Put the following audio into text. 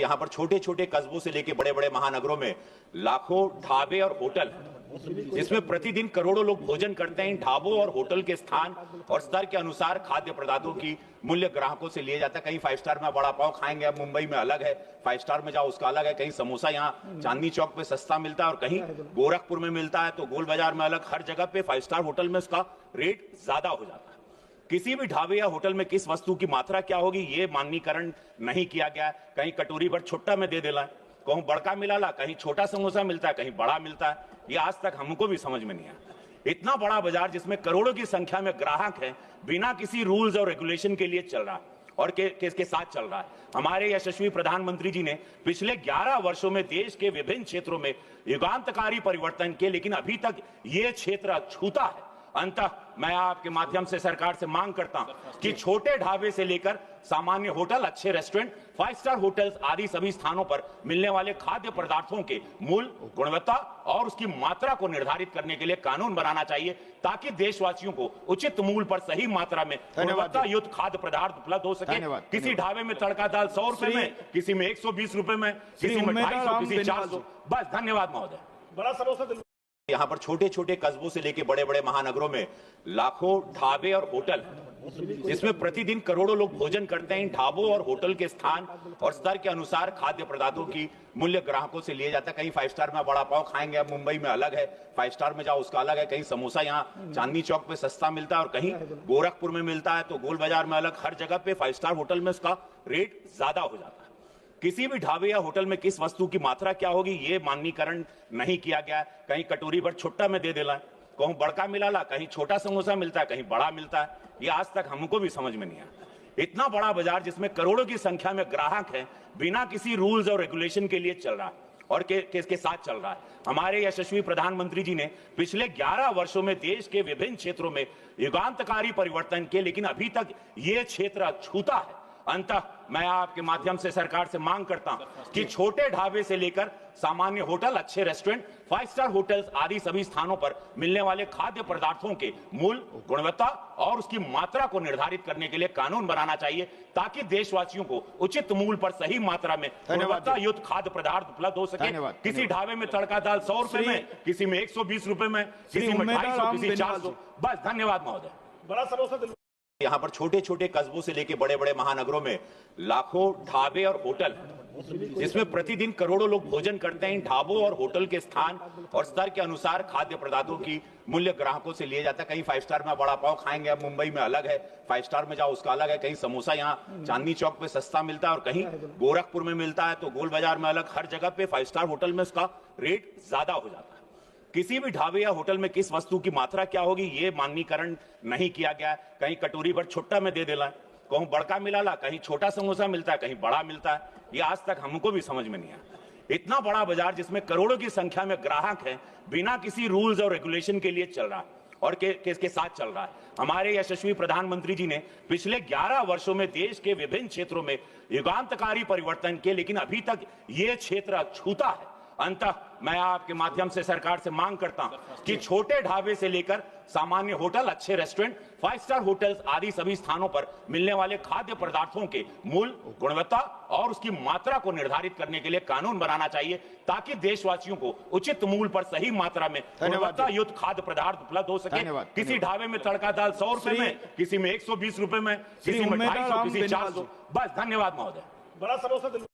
यहाँ पर छोटे छोटे कस्बों से लेकर बड़े बड़े महानगरों में लाखों ढाबे और होटल, जिसमें प्रतिदिन करोड़ों लोग भोजन करते हैं। इन ढाबों और होटल के स्थान और स्तर के अनुसार खाद्य पदार्थों की मूल्य ग्राहकों से लिए जाता है। कहीं 5 स्टार में बड़ा पाव खाएंगे, अब मुंबई में अलग है, 5 स्टार में जाओ उसका अलग है। कहीं समोसा यहाँ चांदनी चौक पे सस्ता मिलता है और कहीं गोरखपुर में मिलता है तो गोल बाजार में अलग। हर जगह पे 5 स्टार होटल में उसका रेट ज्यादा हो जाता है। किसी भी ढाबे या होटल में किस वस्तु की मात्रा क्या होगी ये माननीकरण नहीं किया गया है। कहीं कटोरी भर छुट्टा में दे देला, कहूं बड़का मिलाला, कहीं छोटा समोसा मिलता है, कहीं बड़ा मिलता है। ये आज तक हमको भी समझ में नहीं आया। इतना बड़ा बाजार जिसमें करोड़ों की संख्या में ग्राहक हैं, बिना किसी रूल्स और रेगुलेशन के लिए चल रहा है और किसके साथ चल रहा है। हमारे यशस्वी प्रधानमंत्री जी ने पिछले 11 वर्षों में देश के विभिन्न क्षेत्रों में युगांतकारी परिवर्तन किए, लेकिन अभी तक ये क्षेत्र अछूता है। अंततः मैं आपके माध्यम से सरकार से मांग करता हूं कि छोटे ढाबे से लेकर सामान्य होटल, अच्छे रेस्टोरेंट, 5 स्टार होटल्स आदि सभी स्थानों पर मिलने वाले खाद्य पदार्थों के मूल्य, गुणवत्ता और उसकी मात्रा को निर्धारित करने के लिए कानून बनाना चाहिए, ताकि देशवासियों को उचित मूल्य पर सही मात्रा में गुणवत्ता युक्त खाद्य पदार्थ उपलब्ध हो सके। किसी ढाबे में तड़का दाल 100 रुपए में, किसी में 120 रुपए में, किसी में 250, किसी 400। बस, धन्यवाद महोदय। बड़ा समोसा यहाँ पर छोटे छोटे कस्बों से लेकर बड़े बड़े महानगरों में लाखों ढाबे और होटल, जिसमें प्रतिदिन करोड़ों लोग भोजन करते हैं। इन ढाबों और होटल के स्थान और स्तर के अनुसार खाद्य पदार्थों की मूल्य ग्राहकों से लिए जाता है। कहीं 5 स्टार में बड़ा पाव खाएंगे, अब मुंबई में अलग है, 5 स्टार में जाओ उसका अलग है। कहीं समोसा यहाँ चांदनी चौक पे सस्ता मिलता है और कहीं गोरखपुर में मिलता है तो गोल बाजार में अलग। हर जगह पे 5 स्टार होटल में उसका रेट ज्यादा हो जाता है। किसी भी ढाबे या होटल में किस वस्तु की मात्रा क्या होगी ये माननीकरण नहीं किया गया है। कहीं कटोरी भर छुट्टा में दे देला, कहूं बड़का मिलाला, कहीं छोटा समोसा मिलता है, कहीं बड़ा मिलता है। ये आज तक हमको भी समझ में नहीं आया। इतना बड़ा बाजार जिसमें करोड़ों की संख्या में ग्राहक हैं, बिना किसी रूल्स और रेगुलेशन के लिए चल रहा है और किसके साथ चल रहा है। हमारे यशस्वी प्रधानमंत्री जी ने पिछले 11 वर्षों में देश के विभिन्न क्षेत्रों में युगांतकारी परिवर्तन किए, लेकिन अभी तक ये क्षेत्र अछूता है। अंततः मैं आपके माध्यम से सरकार से मांग करता हूं कि छोटे ढाबे से लेकर सामान्य होटल, अच्छे रेस्टोरेंट, 5 स्टार होटल्स आदि सभी स्थानों पर मिलने वाले खाद्य पदार्थों के मूल्य, गुणवत्ता और उसकी मात्रा को निर्धारित करने के लिए कानून बनाना चाहिए, ताकि देशवासियों को उचित मूल्य पर सही मात्रा में गुणवत्ता युक्त खाद्य पदार्थ उपलब्ध हो सके। किसी ढाबे में तड़का दाल 100 रुपए में, किसी में 120 रुपए में, किसी में 250, किसी 400। बस, धन्यवाद महोदय। बड़ा समोसा यहाँ पर छोटे छोटे कस्बों से लेकर बड़े बड़े महानगरों में लाखों ढाबे और होटल, जिसमें प्रतिदिन करोड़ों लोग भोजन करते हैं। इन ढाबों और होटल के स्थान और स्तर के अनुसार खाद्य पदार्थों की मूल्य ग्राहकों से लिए जाता है। कहीं 5 स्टार में बड़ा पाव खाएंगे, अब मुंबई में अलग है, 5 स्टार में जाओ उसका अलग है। कहीं समोसा यहाँ चांदनी चौक पे सस्ता मिलता है और कहीं गोरखपुर में मिलता है तो गोल बाजार में अलग। हर जगह पे 5 स्टार होटल में उसका रेट ज्यादा हो जाता है। किसी भी ढाबे या होटल में किस वस्तु की मात्रा क्या होगी ये माननीकरण नहीं किया गया है। कहीं कटोरी भर छुट्टा में दे देला, कहूं बड़का मिलाला, कहीं छोटा समोसा मिलता है, कहीं बड़ा मिलता है। ये आज तक हमको भी समझ में नहीं आया। इतना बड़ा बाजार जिसमें करोड़ों की संख्या में ग्राहक हैं, बिना किसी रूल्स और रेगुलेशन के लिए चल रहा है और किसके साथ चल रहा है। हमारे यशस्वी प्रधानमंत्री जी ने पिछले 11 वर्षों में देश के विभिन्न क्षेत्रों में युगांतकारी परिवर्तन किए, लेकिन अभी तक ये क्षेत्र अछूता है। अंततः मैं आपके माध्यम से सरकार से मांग करता हूं कि छोटे ढाबे से लेकर सामान्य होटल, अच्छे रेस्टोरेंट, 5 स्टार होटल्स आदि सभी स्थानों पर मिलने वाले खाद्य पदार्थों के मूल्य, गुणवत्ता और उसकी मात्रा को निर्धारित करने के लिए कानून बनाना चाहिए, ताकि देशवासियों को उचित मूल्य पर सही मात्रा में गुणवत्ता युक्त खाद्य पदार्थ उपलब्ध हो सके। किसी ढाबे में तड़का दाल 100 रुपए में, किसी में 120 रुपए में, किसी में 250, किसी 400। बस, धन्यवाद महोदय। बड़ा समोसा